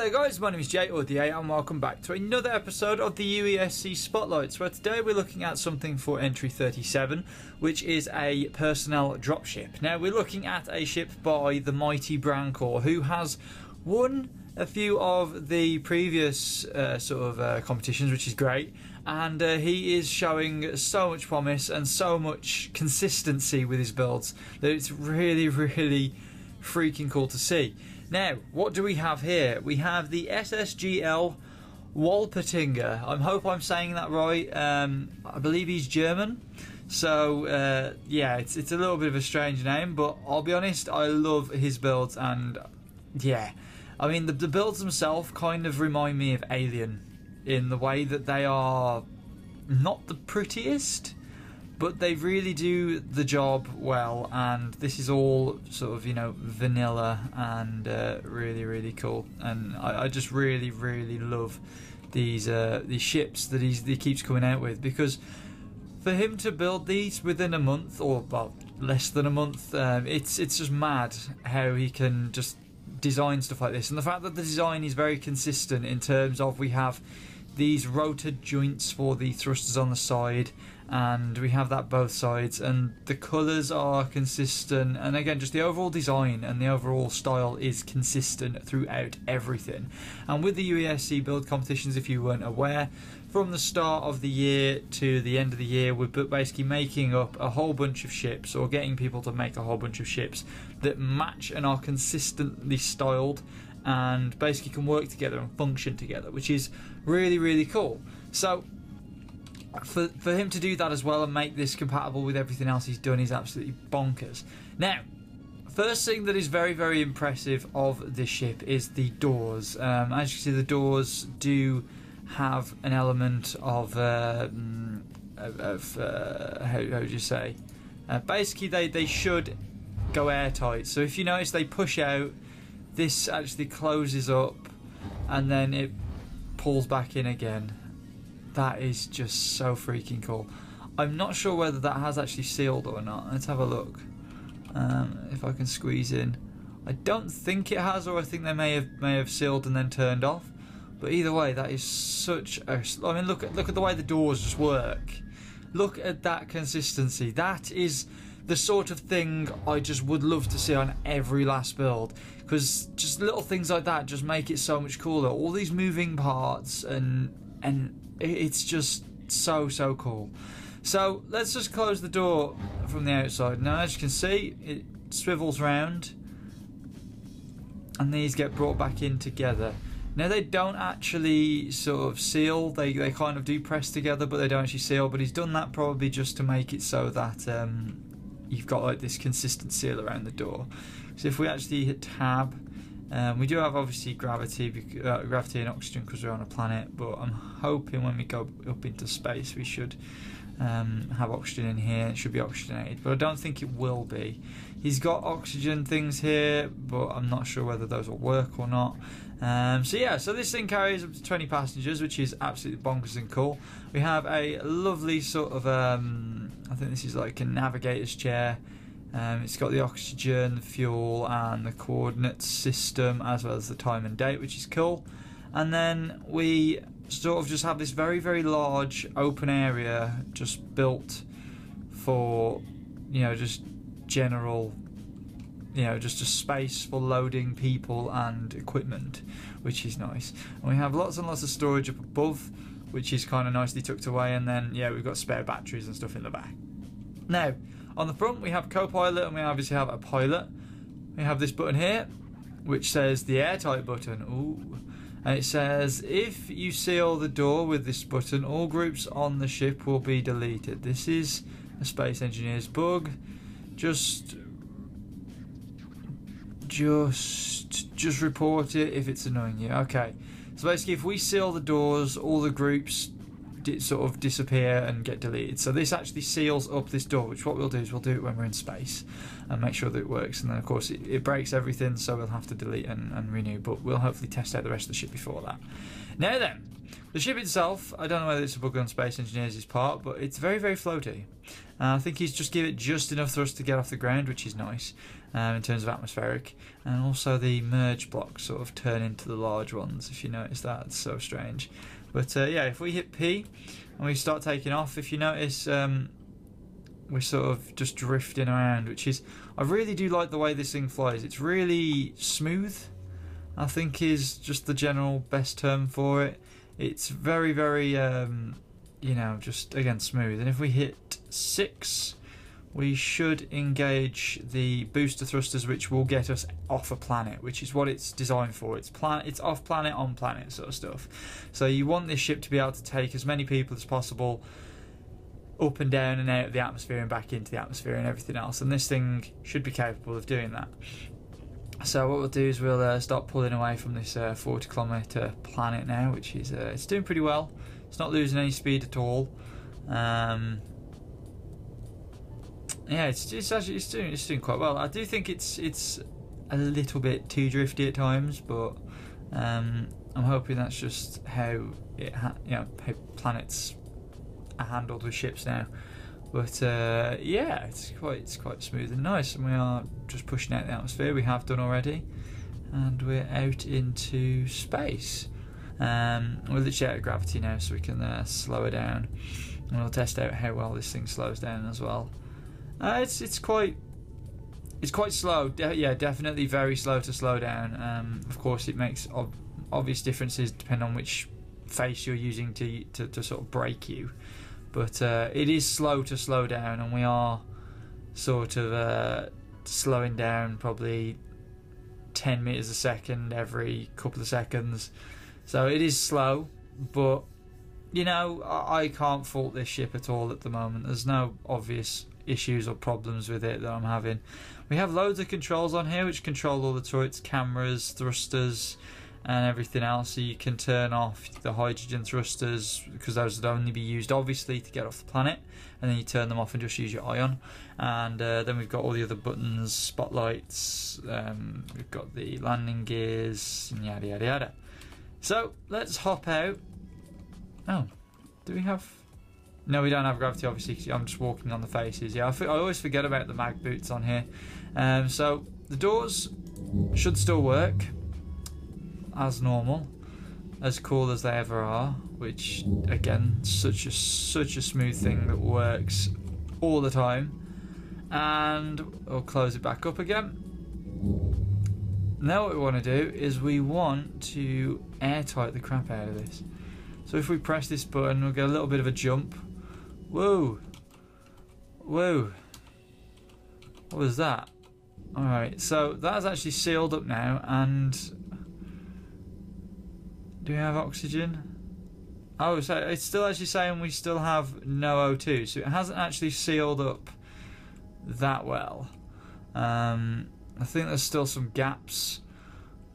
Hello guys, my name is Jay or the A and welcome back to another episode of the UESC Spotlights, where today we're looking at something for entry 37, which is a personnel dropship. Now we're looking at a ship by the mighty Brankor, who has won a few of the previous competitions, which is great, and he is showing so much promise and so much consistency with his builds that it's really freaking cool to see. Now, what do we have here? We have the SSGL Wolpertinger. I hope I'm saying that right. I believe he's German. So, yeah, it's a little bit of a strange name, but I'll be honest, I love his builds, and yeah. I mean, the builds themselves kind of remind me of Alien in the way that they are not the prettiest, but they really do the job well, and this is all sort of, you know, vanilla and really cool. And I just really love these ships that he keeps coming out with, because for him to build these within a month, or well, less than a month, it's just mad how he can just design stuff like this. And the fact that the design is very consistent in terms of we have these rotor joints for the thrusters on the side, and we have that both sides, and the colours are consistent, and again just the overall design and the overall style is consistent throughout everything. And with the UESC build competitions, if you weren't aware, from the start of the year to the end of the year, we're basically making up a whole bunch of ships, or getting people to make a whole bunch of ships that match and are consistently styled and basically can work together and function together, which is really cool. So for him to do that as well and make this compatible with everything else he's done is absolutely bonkers. Now, first thing that is very impressive of this ship is the doors. As you can see, the doors do have an element of how do you say? Basically, they should go airtight. So if you notice, they push out. This actually closes up, and then it pulls back in again. That is just so freaking cool. I'm not sure whether that has actually sealed or not. Let's have a look. If I can squeeze in. I don't think it has, or I think they may have sealed and then turned off. But either way, that is such a... I mean, look at the way the doors just work. Look at that consistency. That is the sort of thing I just would love to see on every last build, because just little things like that just make it so much cooler. All these moving parts, and it's just so cool. So let's just close the door from the outside. Now, as you can see, it swivels round, and these get brought back in together. Now, they don't actually sort of seal, they kind of do press together, but they don't actually seal. But he's done that probably just to make it so that you've got like this consistent seal around the door. So if we actually hit tab, we do have obviously gravity and oxygen because we're on a planet, but I'm hoping when we go up into space we should have oxygen in here. It should be oxygenated, but I don't think it will be. He's got oxygen things here, but I'm not sure whether those will work or not. So yeah, so this thing carries up to 20 passengers, which is absolutely bonkers and cool. We have a lovely sort of, I think this is like a navigator's chair. It's got the oxygen, the fuel, and the coordinate system, as well as the time and date, which is cool. And then we sort of just have this very large open area just built for, you know, just general, you know, just a space for loading people and equipment, which is nice. And we have lots and lots of storage up above, which is kind of nicely tucked away. And then, yeah, we've got spare batteries and stuff in the back. Now, on the front we have co-pilot, and we obviously have a pilot. We have this button here, which says the airtight button. Ooh. And it says, if you seal the door with this button, all groups on the ship will be deleted. This is a space engineer's bug. Just report it if it's annoying you. Okay. So basically, if we seal the doors, all the groups sort of disappear and get deleted. So this actually seals up this door, which what we'll do is we'll do it when we're in space and make sure that it works. And then of course it breaks everything, so we'll have to delete and renew, but we'll hopefully test out the rest of the ship before that. Now then, The ship itself, I don't know whether it's a bug on Space Engineers' part, but it's very, very floaty. I think he's just give it just enough thrust to get off the ground, which is nice in terms of atmospheric. And also the merge blocks sort of turn into the large ones, if you notice that. It's so strange. But yeah, if we hit P and we start taking off, if you notice, we're sort of just drifting around, which is... I really do like the way this thing flies. It's really smooth, I think is just the general best term for it. It's very, very, you know, just, again, smooth. And if we hit 6, we should engage the booster thrusters, which will get us off a planet, which is what it's designed for. It's off planet, on planet sort of stuff. So you want this ship to be able to take as many people as possible up and down and out of the atmosphere and back into the atmosphere and everything else. And this thing should be capable of doing that. So what we'll do is we'll start pulling away from this 40-kilometre planet now, which is it's doing pretty well. It's not losing any speed at all. Yeah, it's doing quite well. I do think it's a little bit too drifty at times, but I'm hoping that's just how how planets are handled with ships now. But yeah, it's quite smooth and nice, and we are just pushing out the atmosphere. We have done already, and we're out into space. We're literally out of gravity now, so we can slow it down, and we'll test out how well this thing slows down as well. It's quite slow. Yeah, definitely very slow to slow down. Of course, it makes obvious differences depending on which face you're using to sort of brake you. But it is slow to slow down, and we are sort of slowing down probably 10 meters a second every couple of seconds. So it is slow, but you know, I can't fault this ship at all at the moment. There's no obvious issues or problems with it that I'm having. We have loads of controls on here which control all the turrets, cameras, thrusters and everything else. So you can turn off the hydrogen thrusters, because those would only be used obviously to get off the planet, and then you turn them off and just use your ion. And then we've got all the other buttons, spotlights, we've got the landing gears and yada yada yada. So let's hop out. Oh, do we have... No, we don't have gravity obviously, because I'm just walking on the faces. Yeah, I always forget about the mag boots on here. So the doors should still work as normal, as cool as they ever are, which again, such a smooth thing that works all the time. And we'll close it back up again. Now what we want to do is we want to airtight the crap out of this. So if we press this button, we'll get a little bit of a jump. Whoa, whoa, what was that? Alright, so that's actually sealed up now. And do we have oxygen? Oh, so it's still actually saying we still have no O2, so it hasn't actually sealed up that well. I think there's still some gaps,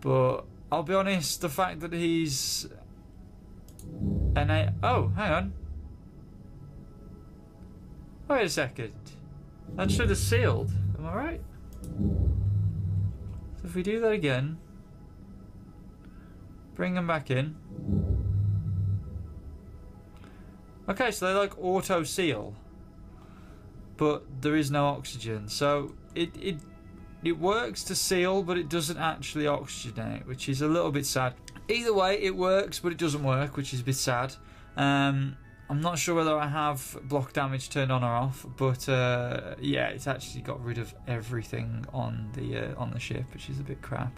but I'll be honest, the fact that he's oh, hang on. Wait a second. That should have sealed. Am I right? So if we do that again, bring them back in. Okay, so they like auto seal, but there is no oxygen. So it works to seal, but it doesn't actually oxygenate, which is a little bit sad. Either way, it works, but it doesn't work, which is a bit sad. I'm not sure whether I have block damage turned on or off, but yeah, it's actually got rid of everything on the ship, which is a bit crap.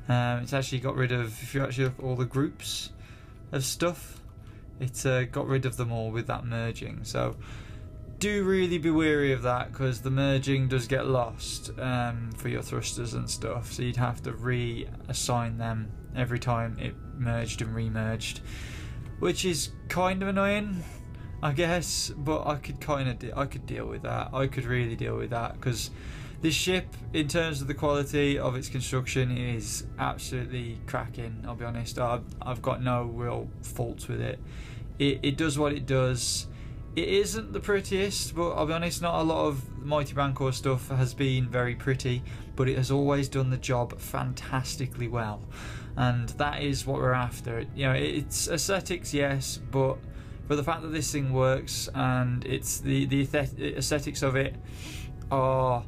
It's actually got rid of, if you actually look at all the groups of stuff, it's got rid of them all with that merging. So do really be wary of that, because the merging does get lost for your thrusters and stuff, so you'd have to reassign them every time it merged and remerged, which is kind of annoying, I guess, but I could deal with that. I could really deal with that, because this ship, in terms of the quality of its construction, is absolutely cracking. I'll be honest, I've got no real faults with it. It does what it does. It isn't the prettiest, but I'll be honest, not a lot of Mighty Brankor stuff has been very pretty, but it has always done the job fantastically well. and that is what we're after. You know, it's aesthetics, yes, but the fact that this thing works and it's the aesthetics of it are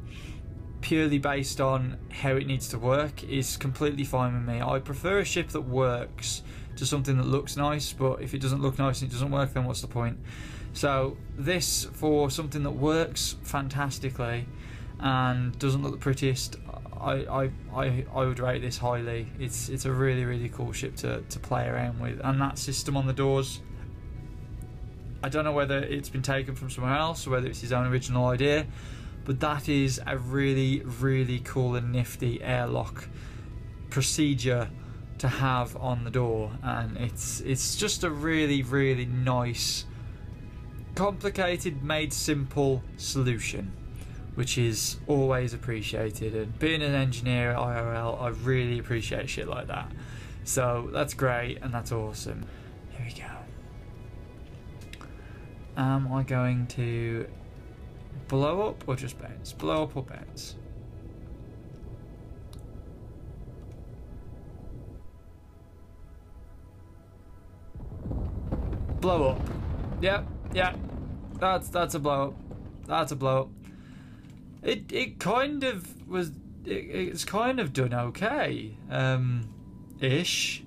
purely based on how it needs to work is completely fine with me. I prefer a ship that works to something that looks nice, but if it doesn't look nice and it doesn't work, then what's the point? So this, for something that works fantastically and doesn't look the prettiest, I would rate this highly. It's a really cool ship to play around with, and that system on the doors, I don't know whether it's been taken from somewhere else or whether it's his own original idea, but that is a really cool and nifty airlock procedure to have on the door, and it's just a really nice, complicated made simple solution, which is always appreciated. And being an engineer at IRL, I really appreciate shit like that. So that's great and that's awesome. Here we go. Am I going to blow up or just bounce? Blow up or bounce? Blow up. Yep. That's a blow up. That's a blow up. It kind of was. It's kind of done okay, ish.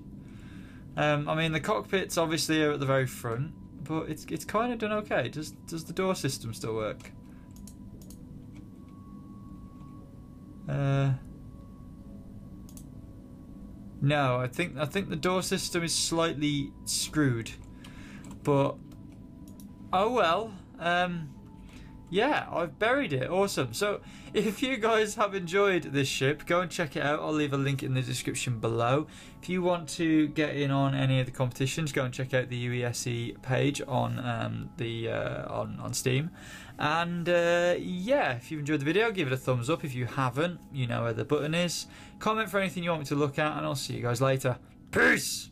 I mean, the cockpits obviously are at the very front, but it's kind of done okay. Does the door system still work? No, I think the door system is slightly screwed, but oh well. Yeah, I've buried it. Awesome. So if you guys have enjoyed this ship, go and check it out. I'll leave a link in the description below. If you want to get in on any of the competitions, go and check out the UESC page on on Steam. And yeah, if you've enjoyed the video, give it a thumbs up. If you haven't, you know where the button is. Comment for anything you want me to look at, and I'll see you guys later. Peace!